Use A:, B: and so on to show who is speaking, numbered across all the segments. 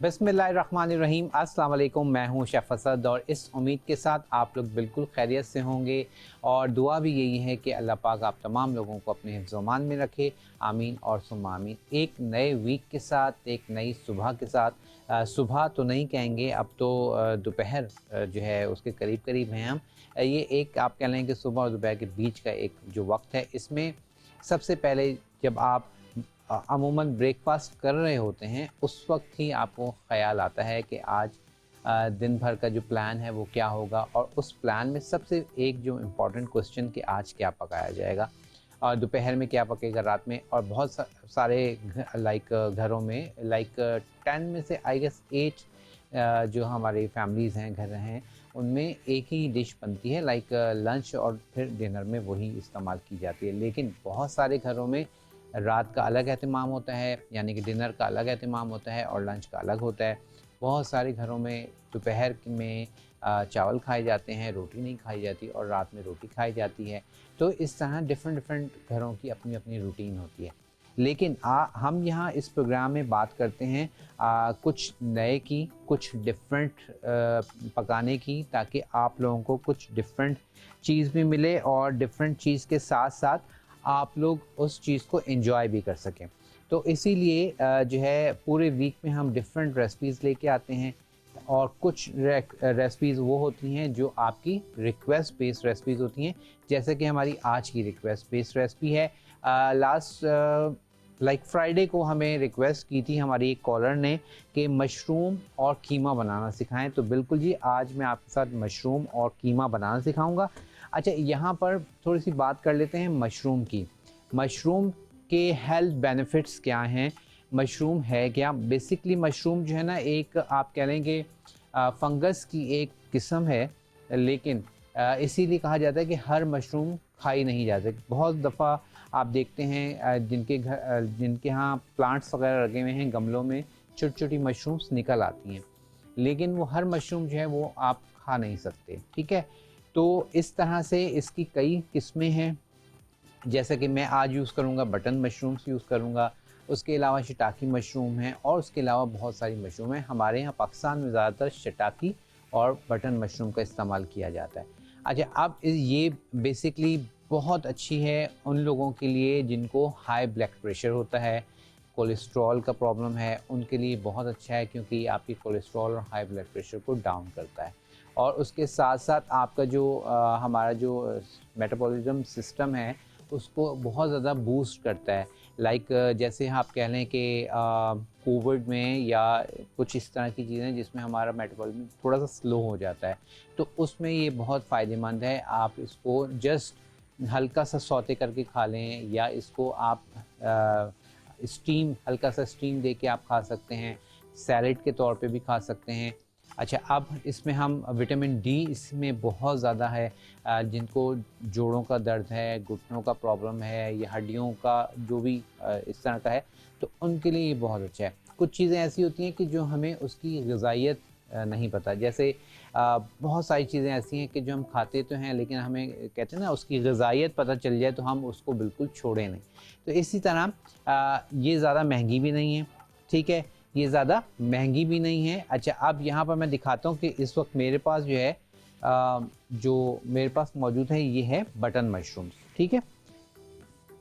A: बिस्मिल्लाहिर्रहमानिर्रहीम। अस्सलाम वालेकुम। मैं हूं शेफ़ असद और इस उम्मीद के साथ आप लोग बिल्कुल खैरियत से होंगे और दुआ भी यही है कि अल्लाह पाक आप तमाम लोगों को अपने हिफ्ज़-ओ-मान में रखे। आमीन और सुम्मा आमीन। एक नए वीक के साथ, एक नई सुबह के साथ, सुबह तो नहीं कहेंगे, अब तो दोपहर जो है उसके करीब करीब हैं हम। ये एक आप कह लें कि सुबह और दोपहर के बीच का एक जो वक्त है, इसमें सबसे पहले जब आप अमूमन ब्रेकफास्ट कर रहे होते हैं उस वक्त ही आपको ख़्याल आता है कि आज दिन भर का जो प्लान है वो क्या होगा, और उस प्लान में सबसे एक जो इम्पोर्टेंट क्वेश्चन कि आज क्या पकाया जाएगा और दोपहर में क्या पकेगा, रात में। और बहुत सारे घरों में 10 में से आई गेस 8 जो हमारी फैमिलीज़ हैं, घर हैं, उनमें एक ही डिश बनती है, लंच और फिर डिनर में वही इस्तेमाल की जाती है। लेकिन बहुत सारे घरों में रात का अलग एहतमाम होता है, यानी कि डिनर का अलग एहतमाम होता है और लंच का अलग होता है। बहुत सारे घरों में दोपहर में चावल खाए जाते हैं, रोटी नहीं खाई जाती, और रात में रोटी खाई जाती है। तो इस तरह डिफरेंट घरों की अपनी अपनी रूटीन होती है। लेकिन हम यहाँ इस प्रोग्राम में बात करते हैं कुछ नए की, कुछ डिफरेंट पकाने की, ताकि आप लोगों को कुछ डिफरेंट चीज़ भी मिले और डिफरेंट चीज़ के साथ साथ आप लोग उस चीज़ को एंजॉय भी कर सकें। तो इसीलिए जो है पूरे वीक में हम डिफरेंट रेसिपीज़ लेके आते हैं, और कुछ रेसिपीज़ वो होती हैं जो आपकी रिक्वेस्ट बेस्ड रेसिपीज़ होती हैं, जैसे कि हमारी आज की रिक्वेस्ट बेस्ड रेसिपी है। लास्ट फ्राइडे को हमें रिक्वेस्ट की थी हमारी एक कॉलर ने कि मशरूम और कीमा बनाना सिखाएं। तो बिल्कुल जी, आज मैं आपके साथ मशरूम और कीमा बनाना सिखाऊंगा। अच्छा, यहाँ पर थोड़ी सी बात कर लेते हैं मशरूम की। मशरूम के हेल्थ बेनिफिट्स क्या हैं, मशरूम है क्या। बेसिकली मशरूम जो है ना, एक आप कह लें कि फंगस की एक किस्म है, लेकिन इसीलिए कहा जाता है कि हर मशरूम खाई नहीं जा सकती। बहुत दफ़ा आप देखते हैं जिनके यहाँ प्लांट्स वगैरह लगे हुए हैं, गमलों में छोटी छोटी मशरूम्स निकल आती हैं, लेकिन वो हर मशरूम जो है वो आप खा नहीं सकते। ठीक है, तो इस तरह से इसकी कई किस्में हैं। जैसे कि मैं आज यूज़ करूँगा बटन मशरूम्स यूज़ करूँगा, उसके अलावा शिटाकी मशरूम है, और उसके अलावा बहुत सारी मशरूम हैं। हमारे यहाँ पाकिस्तान में ज़्यादातर शिटाकी और बटन मशरूम का इस्तेमाल किया जाता है। अच्छा, अब ये बेसिकली बहुत अच्छी है उन लोगों के लिए जिनको हाई ब्लड प्रेशर होता है, कोलेस्ट्रॉल का प्रॉब्लम है, उनके लिए बहुत अच्छा है, क्योंकि आपकी कोलेस्ट्रॉल और हाई ब्लड प्रेशर को डाउन करता है। और उसके साथ साथ आपका जो हमारा जो मेटाबॉलिज्म सिस्टम है उसको बहुत ज़्यादा बूस्ट करता है। जैसे आप कह लें कि कोविड में या कुछ इस तरह की चीज़ें जिसमें हमारा मेटाबॉलिज्म थोड़ा सा स्लो हो जाता है, तो उसमें ये बहुत फ़ायदेमंद है। आप इसको जस्ट हल्का सा सौते करके खा लें, या इसको आप हल्का सा स्टीम दे के आप खा सकते हैं, सैलेड के तौर पे भी खा सकते हैं। अच्छा, अब इसमें हम विटामिन डी इसमें बहुत ज़्यादा है। जिनको जोड़ों का दर्द है, घुटनों का प्रॉब्लम है, या हड्डियों का जो भी इस तरह का है, तो उनके लिए ये बहुत अच्छा है। कुछ चीज़ें ऐसी होती हैं कि जो हमें उसकी ग़िज़ाइयत नहीं पता। जैसे बहुत सारी चीज़ें ऐसी हैं कि जो हम खाते तो हैं, लेकिन हमें कहते हैं ना उसकी ग़िज़ाइयत पता चल जाए तो हम उसको बिल्कुल छोड़ें नहीं। तो इसी तरह ये ज़्यादा महंगी भी नहीं है। ठीक है, ये ज़्यादा महंगी भी नहीं है। अच्छा, अब यहाँ पर मैं दिखाता हूँ कि इस वक्त मेरे पास जो है जो मेरे पास मौजूद है ये है बटन मशरूम्स। ठीक है,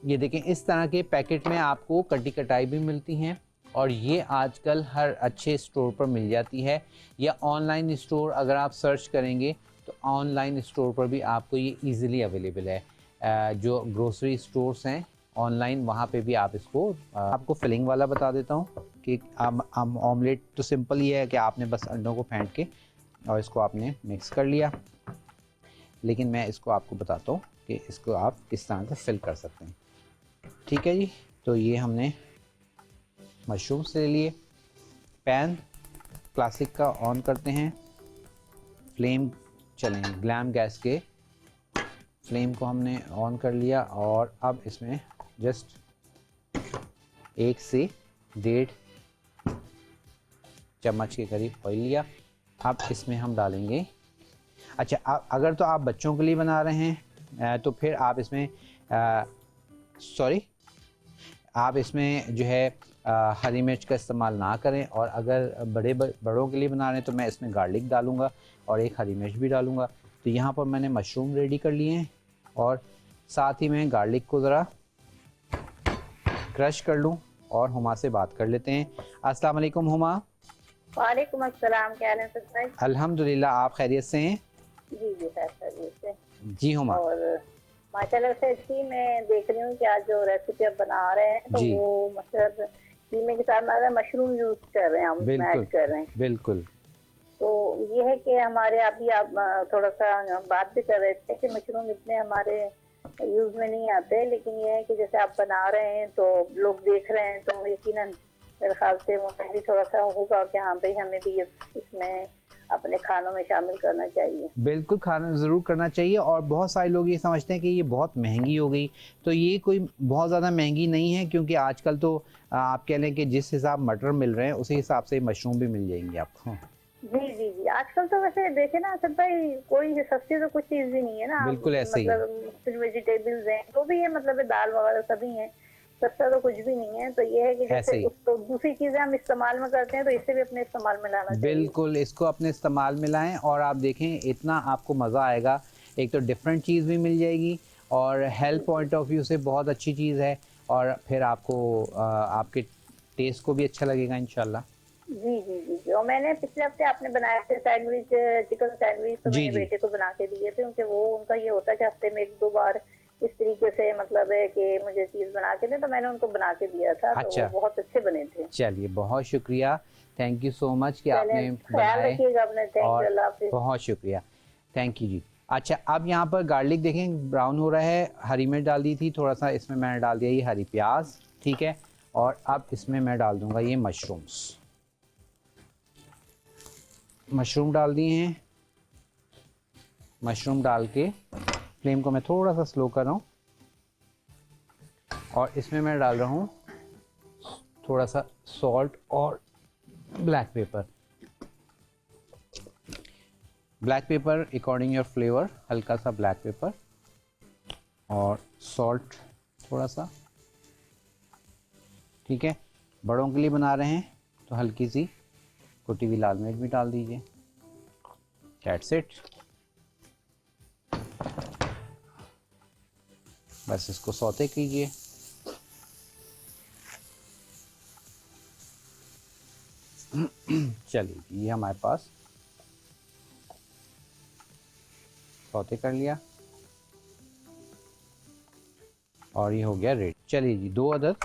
A: ये देखें, इस तरह के पैकेट में आपको कटी कटाई भी मिलती हैं, और ये आजकल हर अच्छे स्टोर पर मिल जाती है, या ऑनलाइन स्टोर अगर आप सर्च करेंगे तो ऑनलाइन स्टोर पर भी आपको ये ईज़िली अवेलेबल है। जो ग्रोसरी स्टोर्स हैं ऑनलाइन, वहाँ पे भी आप इसको आपको फिलिंग वाला बता देता हूँ कि ऑमलेट तो सिंपल ही है कि आपने बस अंडों को फेंट के और इसको आपने मिक्स कर लिया, लेकिन मैं इसको आपको बताता हूँ कि इसको आप किस तरह से फिल कर सकते हैं। ठीक है जी, तो ये हमने मशरूम्स ले लिए। पैन क्लासिक का ऑन करते हैं, फ्लेम चलें ग्लैम गैस के फ्लेम को हमने ऑन कर लिया, और अब इसमें जस्ट 1 से 1.5 चम्मच के करीब ऑयल लिया। अब इसमें हम डालेंगे, अच्छा अगर तो आप बच्चों के लिए बना रहे हैं तो फिर आप इसमें आप इसमें जो है हरी मिर्च का इस्तेमाल ना करें, और अगर बड़ों के लिए बना रहे हैं तो मैं इसमें गार्लिक डालूँगा और एक हरी मिर्च भी डालूँगा। तो यहाँ पर मैंने मशरूम रेडी कर लिए हैं, और साथ ही मैं गार्लिक को ज़रा क्रश कर लूँ और हुमा से बात कर लेते हैं। अस्सलाम वालेकुम हुमा।
B: वालेकुम अस्सलाम, क्या हाल है सर भाई?
A: अल्हम्दुलिल्लाह, आप खैरियत से हैं?
B: जी जी सर, खैरियत से।
A: जी हुमा।
B: और माशाल्लाह से जी, मैं देख रही हूँ कि आज जो रेसिपी आप बना रहे हैं तो
A: जी
B: वो मतलब कीमे के साथ मतलब मशरूम यूज कर रहे हैं, हम उसमें
A: बिल्कुल
B: ऐड कर रहे हैं।
A: बिल्कुल।
B: तो ये है कि हमारे अभी आप थोड़ा सा बात भी कर रहे थे कि मशरूम इतने हमारे यूज में नहीं आते, लेकिन ये है कि जैसे आप बना रहे हैं तो लोग देख रहे हैं तो यकीनन मेरे ख्याल से वो भी थोड़ा सा होगा कि हाँ भाई हमें भी इसमें अपने खानों में शामिल करना चाहिए।
A: बिल्कुल, खाना ज़रूर करना चाहिए। और बहुत सारे लोग ये समझते हैं कि ये बहुत महंगी हो गई, तो ये कोई बहुत ज़्यादा महंगी नहीं है, क्योंकि आजकल तो आप कह लें कि जिस हिसाब मटर मिल रहे हैं उसी हिसाब से मशरूम भी मिल जाएंगी आपको।
B: जी जी जी, आजकल तो वैसे देखे ना असद भाई, कोई सस्ती तो कुछ चीज भी नहीं है ना।
A: बिल्कुल ऐसे ही है।
B: मतलब फिर वेजिटेबल्स हैं तो भी है, मतलब दाल वगैरह सभी हैं, सस्ता तो कुछ भी नहीं है। तो ये है कि
A: ऐसे
B: जैसे
A: ही।
B: उसको दूसरी चीजें हम इस्तेमाल में करते हैं तो इससे भी अपने इस्तेमाल में लाना चाहिए।
A: बिल्कुल, इसको अपने इस्तेमाल में लाएँ और आप देखें इतना आपको मज़ा आएगा। एक तो डिफरेंट चीज़ भी मिल जाएगी, और हेल्थ पॉइंट ऑफ व्यू से बहुत अच्छी चीज़ है, और फिर आपको आपके टेस्ट को भी अच्छा लगेगा इंशाल्लाह।
B: जी जी जी जी। और मैंने पिछले हफ्ते आपने बनाए थे सैंडविच, चिकन सैंडविच, तो
A: जी
B: मैंने
A: जी।
B: बेटे को बना के दिए थे, क्योंकि वो उनका ये होता है कि हफ्ते में एक दो बार इस तरीके से मतलब है कि मुझे चीज बना के दे, तो मैंने उनको बना के दिया था तो वो
A: अच्छा,
B: बहुत अच्छे बने थे।
A: चलिए बहुत शुक्रिया। थैंक यू सो मच कि
B: चलें,
A: आपने
B: ख्याल
A: बनाए।
B: रखिएगा अपने। थैंक यू,
A: और
B: अल्लाह हाफिज।
A: बहुत शुक्रिया। थैंक यू जी। अच्छा, अब यहाँ पर गार्लिक देखें ब्राउन हो रहा है, हरी मिर्च डाल दी थी थोड़ा सा, इसमें मैंने डाल दिया ये हरी प्याज, ठीक है। और अब इसमें मैं डाल दूंगा ये मशरूम्स। मशरूम डाल दिए हैं। मशरूम डाल के फ्लेम को मैं थोड़ा सा स्लो कर रहा हूँ, और इसमें मैं डाल रहा हूँ थोड़ा सा सॉल्ट और black pepper. Black pepper according your flavour, हल्का सा ब्लैक पेपर, और सॉल्ट थोड़ा सा, ठीक है। बड़ों के लिए बना रहे हैं तो हल्की सी कुटी हुई लाल मिर्च भी डाल दीजिए। That's it. बस इसको सौते कीजिए। चलिए, ये हमारे पास सौते कर लिया और ये हो गया रेडी। चलिए जी, 2 अदद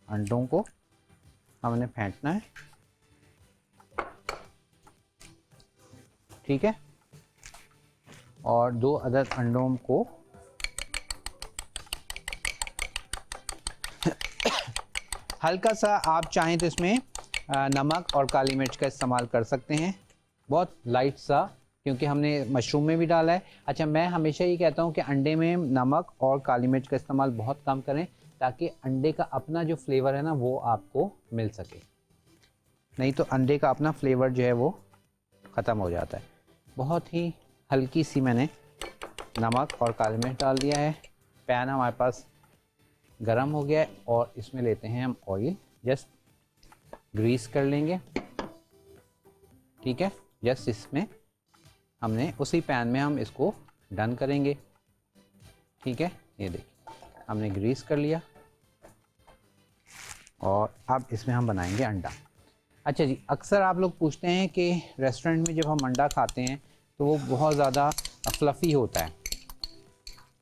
A: अंडों को हमने फेंटना है, ठीक है। और 2 अदद अंडों को हल्का सा आप चाहें तो इसमें नमक और काली मिर्च का इस्तेमाल कर सकते हैं, बहुत लाइट सा, क्योंकि हमने मशरूम में भी डाला है। अच्छा, मैं हमेशा ये कहता हूँ कि अंडे में नमक और काली मिर्च का इस्तेमाल बहुत कम करें, ताकि अंडे का अपना जो फ्लेवर है ना वो आपको मिल सके, नहीं तो अंडे का अपना फ्लेवर जो है वो ख़त्म हो जाता है। बहुत ही हल्की सी मैंने नमक और काली मिर्च डाल दिया है। पैन हमारे पास गरम हो गया है, और इसमें लेते हैं हम ऑयल, जस्ट ग्रीस कर लेंगे, ठीक है। जस्ट इसमें हमने उसी पैन में हम इसको डन करेंगे, ठीक है। ये देखिए हमने ग्रीस कर लिया, और अब इसमें हम बनाएंगे अंडा। अच्छा जी, अक्सर आप लोग पूछते हैं कि रेस्टोरेंट में जब हम अंडा खाते हैं तो वो बहुत ज़्यादा फ्लफ़ी होता है,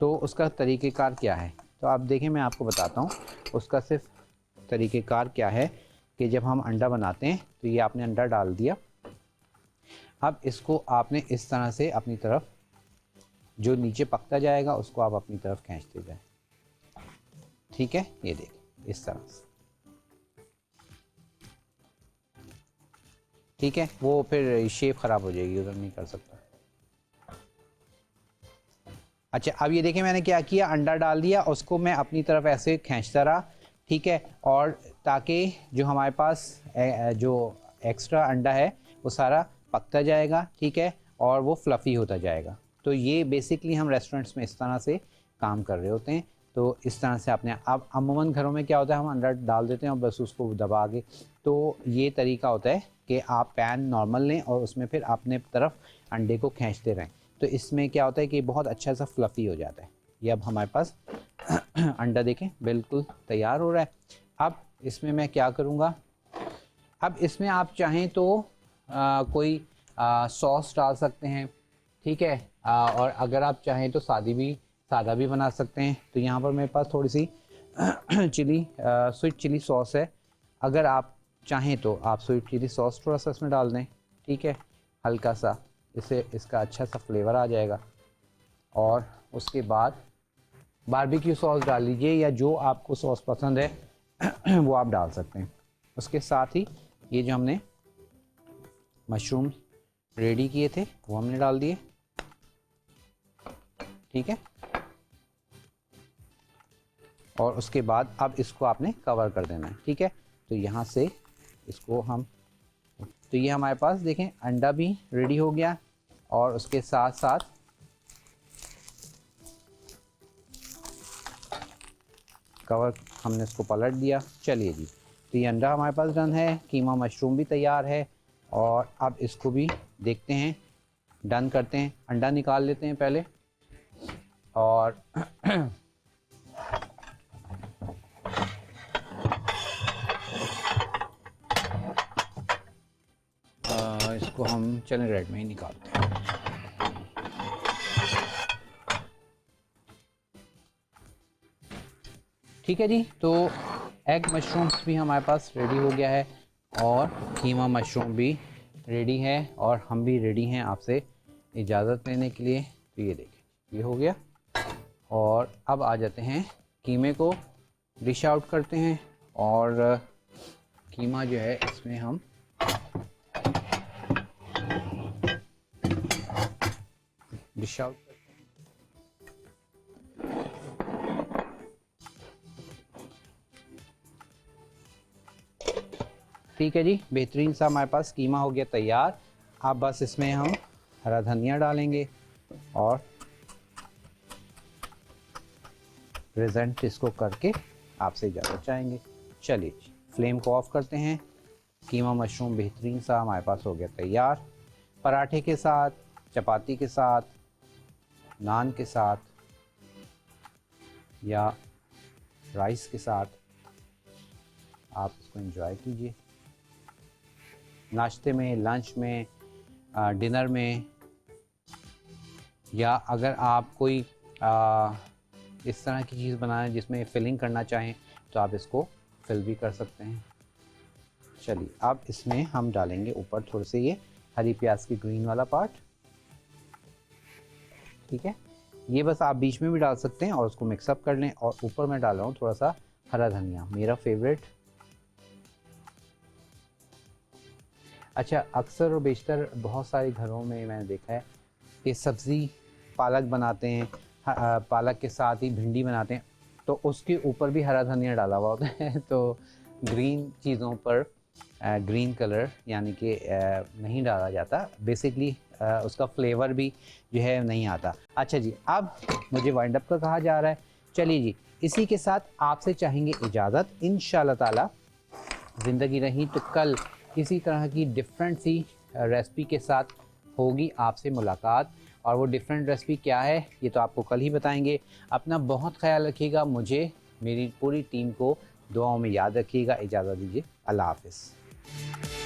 A: तो उसका तरीक़ेकार क्या है? तो आप देखें, मैं आपको बताता हूँ उसका सिर्फ तरीक़ेकार क्या है। कि जब हम अंडा बनाते हैं तो ये आपने अंडा डाल दिया, अब इसको आपने इस तरह से अपनी तरफ, जो नीचे पकता जाएगा उसको आप अपनी तरफ खींचते जाएं, ठीक है। ये देखिए इस तरह से, ठीक है। वो फिर शेप ख़राब हो जाएगी, उधर नहीं कर सकता। अच्छा, अब ये देखिए मैंने क्या किया, अंडा डाल दिया, उसको मैं अपनी तरफ ऐसे खींचता रहा, ठीक है। और ताकि जो हमारे पास जो एक्स्ट्रा अंडा है वो सारा पकता जाएगा, ठीक है, और वो फ्लफ़ी होता जाएगा। तो ये बेसिकली हम रेस्टोरेंट्स में इस तरह से काम कर रहे होते हैं। तो इस तरह से आपने, अब अमूमन घरों में क्या होता है, हम अंडा डाल देते हैं और बस उसको दबा के, तो ये तरीका होता है कि आप पैन नॉर्मल लें और उसमें फिर अपने तरफ अंडे को खींचते रहें। तो इसमें क्या होता है कि बहुत अच्छा सा फ्लफ़ी हो जाता है। ये अब हमारे पास अंडा देखें बिल्कुल तैयार हो रहा है। अब इसमें मैं क्या करूँगा, अब इसमें आप चाहें तो कोई सॉस डाल सकते हैं, ठीक है। और अगर आप चाहें तो सादा भी बना सकते हैं। तो यहाँ पर मेरे पास थोड़ी सी स्वीट चिली सॉस है। अगर आप चाहें तो आप स्वीट चिली सॉस थोड़ा सा इसमें डाल दें, ठीक है, हल्का सा, इससे इसका अच्छा सा फ्लेवर आ जाएगा। और उसके बाद बारबेक्यू सॉस डाल लीजिए, या जो आपको सॉस पसंद है वो आप डाल सकते हैं। उसके साथ ही ये जो हमने मशरूम रेडी किए थे वो हमने डाल दिए, ठीक है। और उसके बाद अब इसको आपने कवर कर देना है, ठीक है। तो यहाँ से इसको हम, तो ये हमारे पास देखें अंडा भी रेडी हो गया और उसके साथ साथ कवर हमने इसको पलट दिया। चलिए जी, तो ये अंडा हमारे पास डन है, कीमा मशरूम भी तैयार है। और अब इसको भी देखते हैं, डन करते हैं। अंडा निकाल लेते हैं पहले और इसको हम चलें रेड में ही निकालते हैं। ठीक है जी, तो एग मशरूम्स भी हमारे पास रेडी हो गया है और कीमा मशरूम भी रेडी है और हम भी रेडी हैं आपसे इजाज़त लेने के लिए। तो ये देखें, ये हो गया। और अब आ जाते हैं कीमे को डिश आउट करते हैं। और कीमा जो है इसमें हम डिश आउट करते हैं। ठीक है जी, बेहतरीन सा हमारे पास कीमा हो गया तैयार। अब बस इसमें हम हरा धनिया डालेंगे और प्रेजेंट इसको करके आपसे इजाज़त चाहेंगे। चलिए जी, फ्लेम को ऑफ करते हैं। कीमा मशरूम बेहतरीन सा हमारे पास हो गया तैयार। पराठे के साथ, चपाती के साथ, नान के साथ या राइस के साथ आप इसको एंजॉय कीजिए। नाश्ते में, लंच में, डिनर में, या अगर आप कोई इस तरह की चीज़ बनाएं जिसमें फिलिंग करना चाहें तो आप इसको फिल भी कर सकते हैं। चलिए, अब इसमें हम डालेंगे ऊपर थोड़े से ये हरी प्याज की ग्रीन वाला पार्ट, ठीक है। ये बस आप बीच में भी डाल सकते हैं और उसको मिक्सअप कर लें। और ऊपर मैं डाल रहा हूँ थोड़ा सा हरा धनिया, मेरा फेवरेट। अच्छा, अक्सर और बेशतर बहुत सारे घरों में मैंने देखा है कि सब्ज़ी पालक बनाते हैं, पालक के साथ ही भिंडी बनाते हैं, तो उसके ऊपर भी हरा धनिया डाला हुआ होता है। तो ग्रीन चीज़ों पर ग्रीन कलर यानी कि नहीं डाला जाता, बेसिकली उसका फ्लेवर भी जो है नहीं आता। अच्छा जी, अब मुझे वाइंड अप का कहा जा रहा है। चलिए जी, इसी के साथ आपसे चाहेंगे इजाज़त। इंशाल्लाह ताला ज़िंदगी रही तो कल किसी तरह की डिफरेंट सी रेसिपी के साथ होगी आपसे मुलाकात। और वो डिफरेंट रेसिपी क्या है ये तो आपको कल ही बताएंगे। अपना बहुत ख्याल रखिएगा, मुझे, मेरी पूरी टीम को दुआओं में याद रखिएगा। इजाज़त दीजिए, अल्लाह हाफ़िज़।